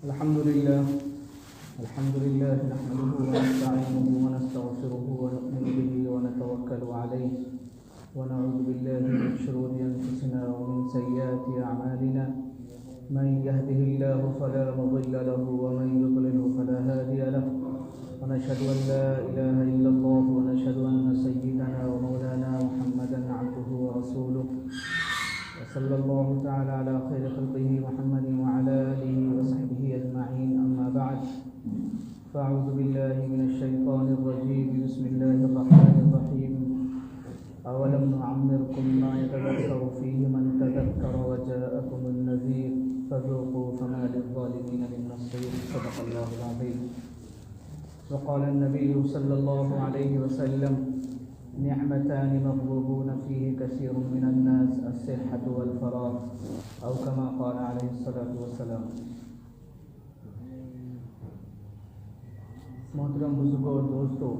الحمد لله نحمده ونستعينه ونستغفره ونؤمن به ونتوكل عليه ونعوذ بالله من شرور أنفسنا ومن سيئات أعمالنا من يهده الله فلا مضل له ومن يضلله فلا هادي له ونشهد أن لا إله إلا الله ونشهد أن سيدنا ومولانا محمدا عبده ورسوله وصلى الله تعالى على خير خلقه محمد وعلى آله وصحبه أجمعين أما بعد فأعوذ بالله من الشيطان الرجيم بسم الله الرحمن الرحيم أولم نعمركم ما يتذكر فيه من تذكر وجاءكم النذير فذوقوا فما للظالمين من نصير صدق الله العظيم وقال النبي صلى الله عليه وسلم نعمتان مغبوبون فيه كثير من الناس الصحة والفراغ أو كما قال عليه الصلاة والسلام. محترم بزرگوں اور دوستوں،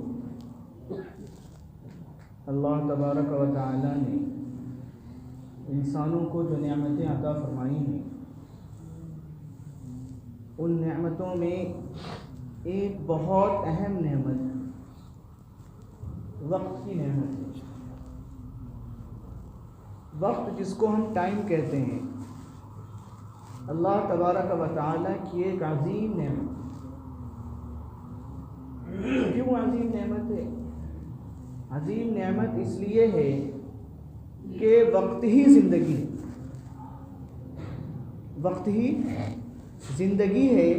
اللہ تبارک و تعالی نے انسانوں کو جو نعمتیں عطا فرمائی ہیں، ان نعمتوں میں ایک بہت اہم نعمت وقت کی نعمت ہے. وقت جس کو ہم ٹائم کہتے ہیں، اللہ تبارک و تعالی کی ایک عظیم نعمت. کیوں عظیم نعمت ہے؟ عظیم نعمت اس لیے ہے کہ وقت ہی زندگی ہے. وقت ہی زندگی ہے.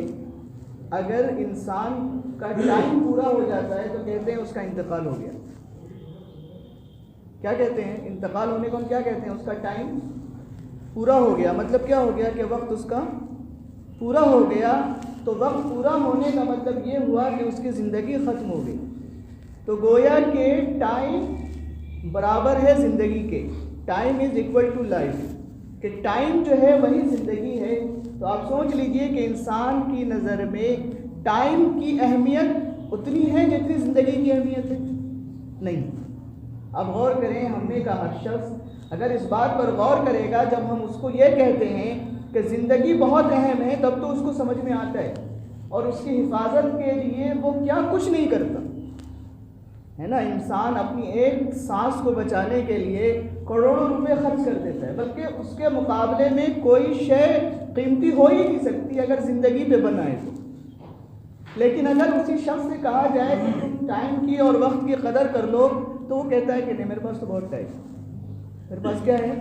اگر انسان کا ٹائم پورا ہو جاتا ہے تو کہتے ہیں اس کا انتقال ہو گیا. کیا کہتے ہیں؟ انتقال ہونے کو ہم کیا کہتے ہیں؟ اس کا ٹائم پورا ہو گیا. مطلب کیا ہو گیا؟ کہ وقت اس کا پورا ہو گیا. تو وقت پورا ہونے کا مطلب یہ ہوا کہ اس کی زندگی ختم ہو گئی. تو گویا کہ ٹائم برابر ہے زندگی کے. Time is equal to life. کہ ٹائم جو ہے وہی زندگی ہے. تو آپ سوچ لیجئے کہ انسان کی نظر میں ٹائم کی اہمیت اتنی ہے جتنی زندگی کی اہمیت ہے؟ نہیں. اب غور کریں، ہم نے کہا ہر شخص اگر اس بات پر غور کرے گا، جب ہم اس کو یہ کہتے ہیں کہ زندگی بہت اہم ہے، تب تو اس کو سمجھ میں آتا ہے اور اس کی حفاظت کے لیے وہ کیا کچھ نہیں کرتا ہے نا. انسان اپنی ایک سانس کو بچانے کے لیے کروڑوں روپے خرچ کر دیتا ہے، بلکہ اس کے مقابلے میں کوئی شے قیمتی ہو ہی نہیں سکتی اگر زندگی پہ بنائے تو. لیکن اگر اسی شخص سے کہا جائے کہ تم ٹائم کی اور وقت کی قدر کر لو، تو وہ کہتا ہے کہ نہیں، میرے پاس تو بہت ٹائم ہے. میرے پاس کیا ہے؟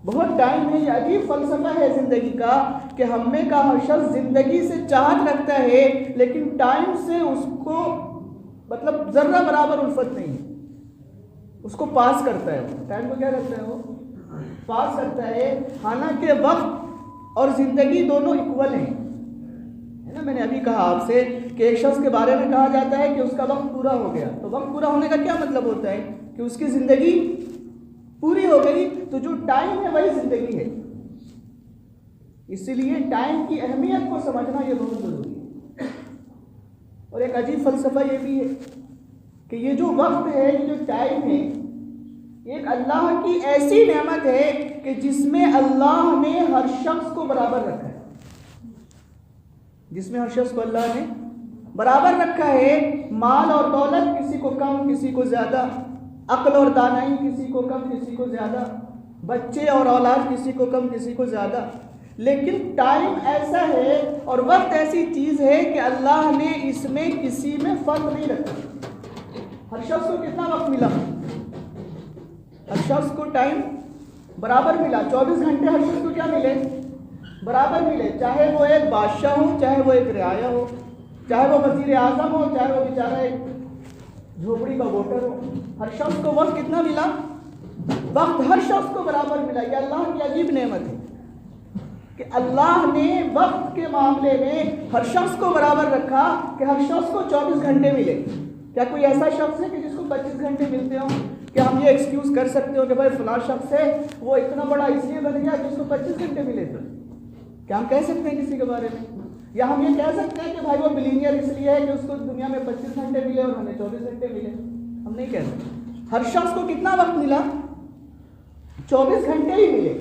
بہت ٹائم ہے. یہ عجیب فلسفہ ہے زندگی کا کہ ہم میں کا ہر شخص زندگی سے چاہت رکھتا ہے، لیکن ٹائم سے اس کو مطلب ذرہ برابر الفت نہیں ہے. اس کو پاس کرتا ہے. ٹائم کو کیا کرتا ہے؟ وہ پاس کرتا ہے. حالانکہ وقت اور زندگی دونوں ایکول ہیں، ہے نا. میں نے ابھی کہا آپ سے کہ ایک شخص کے بارے میں کہا جاتا ہے کہ اس کا وقت پورا ہو گیا. تو وقت پورا ہونے کا کیا مطلب ہوتا ہے؟ کہ اس کی زندگی پوری ہو گئی. تو جو ٹائم ہے وہی زندگی ہے. اسی لیے ٹائم کی اہمیت کو سمجھنا یہ بہت ضروری ہے. اور ایک عجیب فلسفہ یہ بھی ہے کہ یہ جو وقت ہے، یہ جو ٹائم ہے، ایک اللہ کی ایسی نعمت ہے کہ جس میں اللہ نے ہر شخص کو برابر رکھا ہے. جس میں ہر شخص کو اللہ نے برابر رکھا ہے. مال اور دولت کسی کو کم، کسی کو زیادہ. عقل اور دانائی کسی کو کم، کسی کو زیادہ. بچے اور اولاد کسی کو کم، کسی کو زیادہ. لیکن ٹائم ایسا ہے اور وقت ایسی چیز ہے کہ اللہ نے اس میں کسی میں فرق نہیں رکھا. ہر شخص کو کتنا وقت ملا؟ ہر شخص کو ٹائم برابر ملا. 24 گھنٹے ہر شخص کو کیا ملے؟ برابر ملے. چاہے وہ ایک بادشاہ ہو، چاہے وہ ایک رعایا ہو، چاہے وہ وزیر اعظم ہو، چاہے وہ بیچارہ ایک جھوپڑی کا ووٹر ہو. ہر شخص کو وقت کتنا ملا؟ وقت ہر شخص کو برابر ملا. یہ اللہ کی عجیب نعمت ہے کہ اللہ نے وقت کے معاملے میں ہر شخص کو برابر رکھا کہ ہر شخص کو 24 گھنٹے ملے. کیا کوئی ایسا شخص ہے کہ جس کو 25 گھنٹے ملتے ہوں؟ کہ ہم یہ ایکسکیوز کر سکتے ہو کہ بھائی فلاں شخص ہے وہ اتنا بڑا اس لیے بن گیا جس کو 25 گھنٹے ملے تھے؟ کیا ہم کہہ سکتے ہیں کسی کے بارے میں؟ یا ہم یہ کہہ سکتے ہیں کہ بھائی وہ بلینئر اس لیے ہے کہ اس کو دنیا میں 25 گھنٹے ملے اور ہمیں 24 گھنٹے ملے؟ ہم نہیں کہہ سکتے. ہر شخص کو کتنا وقت ملا؟ 24 گھنٹے ہی ملے.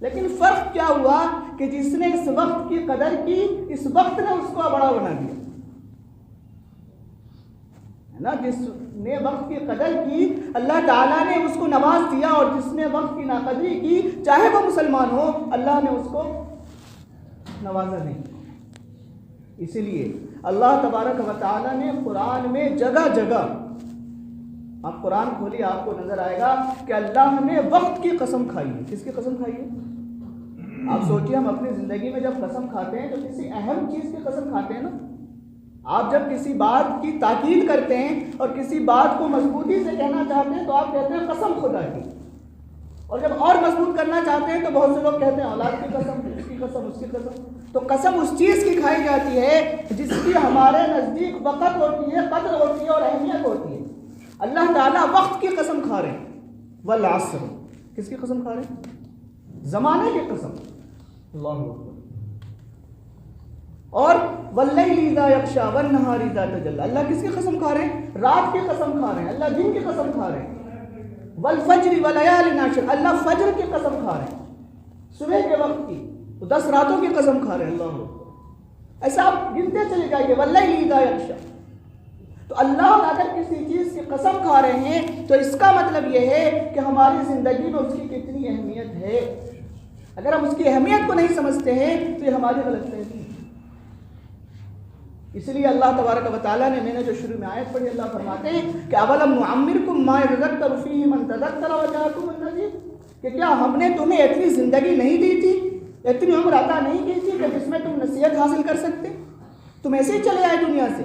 لیکن فرق کیا ہوا کہ جس نے اس وقت کی قدر کی، اس وقت نے اس کو بڑا بنا دیا ہے نا۔ جس نے وقت کی قدر کی اللہ تعالیٰ نے اس کو نواز دیا، اور جس نے وقت کی ناقدری کی چاہے وہ مسلمان ہو اللہ نے اس کو نوازا نہیں۔ اسی لیے اللہ تبارک و تعالیٰ نے قرآن میں جگہ جگہ، آپ قرآن کھولیے آپ کو نظر آئے گا کہ اللہ نے وقت کی قسم کھائی ہے۔ کس کی قسم کھائی ہے؟ آپ سوچئے ہم اپنی زندگی میں جب قسم کھاتے ہیں تو کسی اہم چیز کی قسم کھاتے ہیں نا۔ آپ جب کسی بات کی تاکید کرتے ہیں اور کسی بات کو مضبوطی سے کہنا چاہتے ہیں تو آپ کہتے ہیں قسم خدا کی، اور جب اور مضبوط کرنا چاہتے ہیں تو بہت سے لوگ کہتے ہیں اولاد کی قسم، اس کی قسم، اس کی قسم۔ تو قسم اس چیز کی کھائی جاتی ہے جس کی ہمارے نزدیک وقت ہوتی ہے، قدر ہوتی ہے اور اہمیت ہوتی ہے۔ اللہ تعالیٰ وقت کی قسم کھا رہے ہیں، والعصر، کس کی قسم کھا رہے ہیں؟ زمانے کی قسم، اللہ اکبر۔ اور واللیل اذا یغشی والنہار اذا تجلی، اللہ کس کی قسم کھا رہے ہیں؟ رات کی قسم کھا رہے ہیں، اللہ دن کی قسم کھا رہے ہیں۔ والفجر ولیال عشر، اللہ فجر کی قسم کھا رہے ہیں، صبح کے وقت کی، تو 10 راتوں کی قسم کھا رہے ہیں، اللہ اکبر۔ ایسا آپ گنتے چلے جائیے، واللیل اذا یغشی۔ تو اللہ اگر کسی چیز کی قسم کھا رہے ہیں تو اس کا مطلب یہ ہے کہ ہماری زندگی میں اس کی کتنی اہمیت ہے۔ اگر ہم اس کی اہمیت کو نہیں سمجھتے ہیں تو یہ ہماری غلط فہمی ہے۔ اس لیے اللہ تبارک و تعالیٰ نے، میں نے جو شروع میں آیت پڑھی، اللہ فرماتے ہیں کہ اولم نعمرکم ما یذکر فیہ من تذکر وجاءکم النذیر، کہ کیا ہم نے تمہیں اتنی زندگی نہیں دی تھی، اتنی عمر عطا نہیں کی تھی کہ جس میں تم نصیحت حاصل کر سکتے؟ تم ایسے ہی چلے آئے دنیا سے۔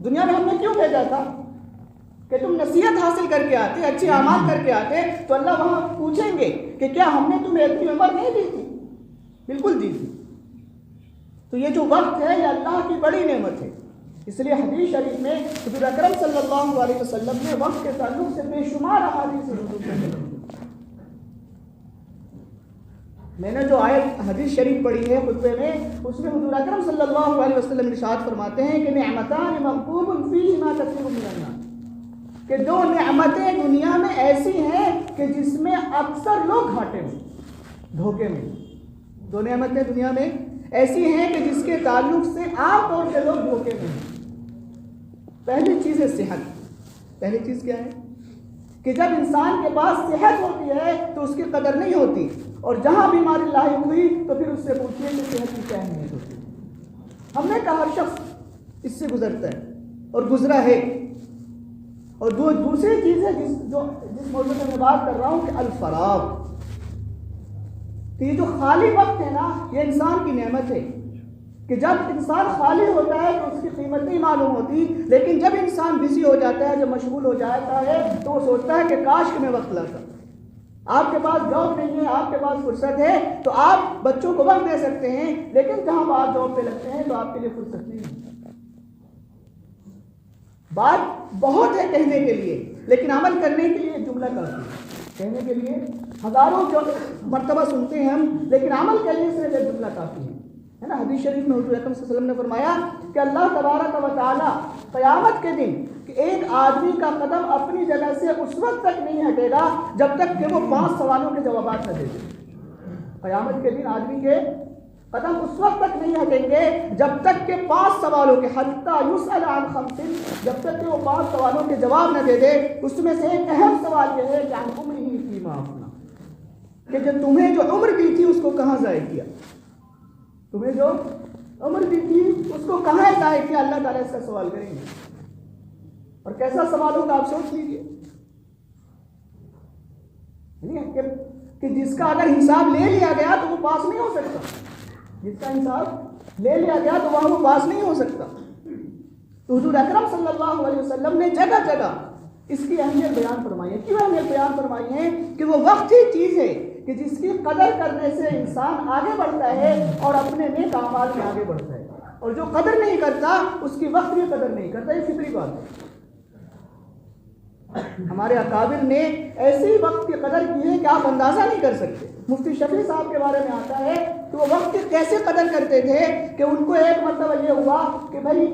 دنیا میں ہم نے کیوں بھیجا تھا کہ تم نصیحت حاصل کر کے آتے، اچھے اعمال کر کے آتے، تو اللہ وہاں پوچھیں گے کہ کیا ہم نے تمہیں اتنی عمر نہیں دی تھی؟ بالکل دی تھی۔ تو یہ جو وقت ہے یہ اللہ کی بڑی نعمت ہے۔ اس لیے حدیث شریف میں حضور اکرم صلی اللہ علیہ وسلم نے وقت کے تعلق سے بے شمار احادیث حضور صلی اللہ علیہ وسلم۔ میں نے جو آیت حدیث شریف پڑھی ہے خطبے میں، اس میں حضور اکرم صلی اللہ علیہ وسلم ارشاد فرماتے ہیں کہ نعمتان مغبوب فیہما کثیر من الناس، کہ 2 نعمتیں دنیا میں ایسی ہیں کہ جس میں اکثر لوگ گھاٹے میں، دھوکے میں۔ 2 نعمتیں دنیا میں ایسی ہیں کہ جس کے تعلق سے عام طور سے لوگ دھوکے میں ہیں۔ پہلی چیز ہے صحت۔ پہلی چیز کیا ہے؟ کہ جب انسان کے پاس صحت ہوتی ہے تو اس کی قدر نہیں ہوتی، اور جہاں بیماری لاحق ہوئی تو پھر اس سے پوچھیے کہ صحت کی کیا اہمیت ہوتی ہے۔ ہم نے کہا ہر شخص اس سے گزرتا ہے اور گزرا ہے۔ اور دوسری چیز ہے جس موضوع میں بات کر رہا ہوں کہ الفراغ، کہ یہ جو خالی وقت ہے نا یہ انسان کی نعمت ہے، کہ جب انسان خالی ہوتا ہے تو اس کی قیمت نہیں معلوم ہوتی، لیکن جب انسان بزی ہو جاتا ہے، جب مشغول ہو جاتا ہے تو وہ سوچتا ہے کہ کاش کہ میں وقت لاتا۔ آپ کے پاس جاب نہیں ہے، آپ کے پاس فرصت ہے تو آپ بچوں کو وقت دے سکتے ہیں، لیکن جہاں آپ جاب پہ لگتے ہیں تو آپ کے لیے فرصت نہیں ہے۔ بات بہت ہے کہنے کے لیے، لیکن عمل کرنے کے لیے جملہ کافی ہے۔ کہنے کے لیے ہزاروں مرتبہ سنتے ہیں ہم، لیکن عمل کرنے سے یہ جملہ کافی ہے نا۔ حدیث شریف میں حضور اکرم صلی اللہ علیہ وسلم نے فرمایا کہ اللہ تبارک و تعالیٰ قیامت کے دن کہ ایک آدمی کا قدم اپنی جگہ سے اس وقت تک نہیں ہٹے گا جب تک کہ وہ 5 سوالوں کے جوابات نہ دے دے۔ قیامت کے دن آدمی کے قدم اس وقت تک نہیں ہٹیں گے جب تک کہ 5 سوالوں کے حتیٰ یسأل عن 5، جب تک کہ وہ 5 سوالوں کے جواب نہ دے دے۔ اس میں سے ایک اہم سوال یہ ہے کہ عن عمرہ فیما افنیٰ، کہ جو تمہیں جو عمر دی تھی اس کو کہاں ضائع کیا؟ تمہیں جو عمر دی تھی اس کو کہاں ضائع کیا؟ اللہ تعالیٰ اس کا سوال کریں گے، اور کیسا سوال ہوگا آپ سوچ لیجیے۔ کہ جس کا اگر حساب لے لیا گیا تو وہ پاس نہیں ہو سکتا، جس کا حساب لے لیا گیا تو وہاں وہ پاس نہیں ہو سکتا۔ تو حضور اکرم صلی اللہ علیہ وسلم نے جگہ جگہ اس کی اہمیت بیان فرمائی ہے۔ کیوں اہمیت بیان فرمائی ہے؟ کہ وہ وقت ہی چیز ہے کہ جس کی قدر کرنے سے انسان آگے بڑھتا ہے اور اپنے نیک اعمال میں آگے بڑھتا ہے، اور جو قدر نہیں کرتا اس کی وقت بھی قدر نہیں کرتا۔ یہ فطری بات ہے۔ ہمارے اکابر نے ایسی وقت کی قدر کی ہے کہ آپ اندازہ نہیں کر سکتے۔ مفتی شفیع صاحب کے بارے میں آتا ہے کہ وہ وقت کی کیسے قدر کرتے تھے کہ ان کو ایک مرتبہ یہ ہوا کہ بھائی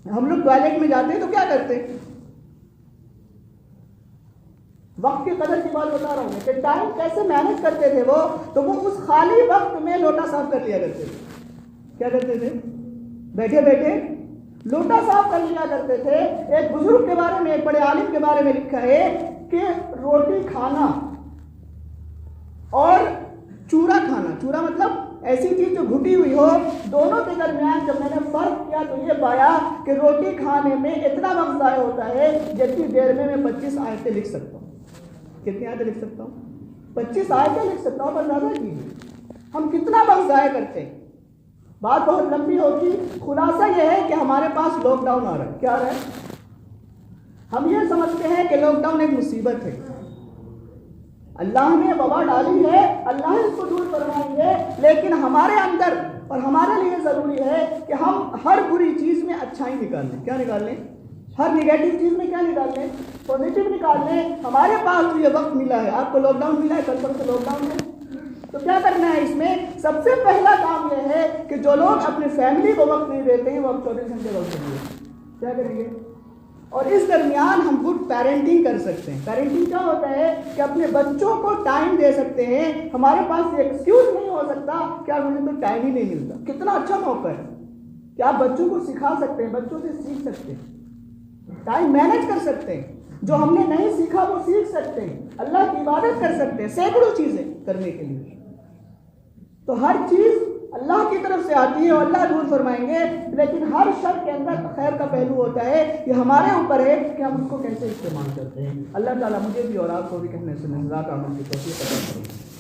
ہم لوگ ٹوائلٹ میں جاتے ہیں تو کیا کرتے ہیں؟ وقت کی قدر کی بات بتا رہا ہوں کہ ٹائم کیسے مینج کرتے تھے وہ، تو وہ اس خالی وقت میں لوٹا صاف کر لیا کرتے تھے. کیا کرتے تھے؟ بیٹھے بیٹھے لوٹا صاف کر لیا کرتے تھے. ایک بزرگ کے بارے میں، ایک بڑے عالم کے بارے میں لکھا ہے کہ روٹی کھانا اور چورا کھانا، چورا مطلب ایسی چیز جو گھٹی ہوئی ہو، دونوں کے درمیان جب میں نے فرق کیا تو یہ پایا کہ روٹی کھانے میں اتنا وقت ضائع ہوتا ہے جتنی دیر میں 25 آیتیں لکھ سکتا ہوں. کتنی آیتیں لکھ سکتا ہوں؟ 25 آیتیں لکھ سکتا ہوں. پر زیادہ کیجیے ہم کتنا وقت ضائع کرتے ہیں. بات بہت لمبی ہوگی. خلاصہ یہ ہے کہ ہمارے پاس لاک ڈاؤن آ رہا ہے. کیا آ رہا ہے؟ ہم یہ سمجھتے ہیں کہ لاک ڈاؤن ایک مصیبت ہے، اللہ نے وبا ڈالی ہے، اللہ اس کو دور فرمائیں گے، لیکن ہمارے اندر اور ہمارے لیے ضروری ہے کہ ہم ہر بری چیز میں اچھائی نکال لیں. کیا نکال لیں؟ ہر نگیٹو چیز میں کیا نکال لیں؟ پازیٹیو نکال لیں. ہمارے پاس تو یہ وقت ملا ہے. آپ کو لاک ڈاؤن ملا ہے، کل پر سے لاک ڈاؤن ہے، تو کیا کرنا ہے اس میں؟ سب سے پہلا کام یہ ہے کہ جو لوگ اپنے فیملی کو وقت نہیں دیتے ہیں وہ اب 24 گھنٹے وقت دیں گے. کیا کریں گے؟ اور اس درمیان ہم گڈ پیرنٹنگ کر سکتے ہیں. پیرنٹنگ کیا ہوتا ہے کہ اپنے بچوں کو ٹائم دے سکتے ہیں. ہمارے پاس یہ ایکسکیوز نہیں ہو سکتا کہ مجھے تو ٹائم ہی نہیں ملتا. کتنا اچھا موقع ہے کہ آپ بچوں کو سکھا سکتے ہیں، بچوں سے سیکھ سکتے ہیں، ٹائم مینج کر سکتے ہیں. جو ہم نے نہیں سیکھا وہ سیکھ سکتے ہیں. اللہ کی عبادت کر سکتے ہیں، سینکڑوں چیزیں کرنے کے لیے. تو ہر چیز اللہ کی طرف سے آتی ہے اور اللہ دور فرمائیں گے، لیکن ہر شر کے اندر خیر کا پہلو ہوتا ہے. یہ ہمارے اوپر ہے کہ ہم اس کو کیسے استعمال کرتے ہیں. اللہ تعالیٰ مجھے بھی اور آپ کو بھی کہنے سے نذرات عمل کی توفیق عطا فرمائے.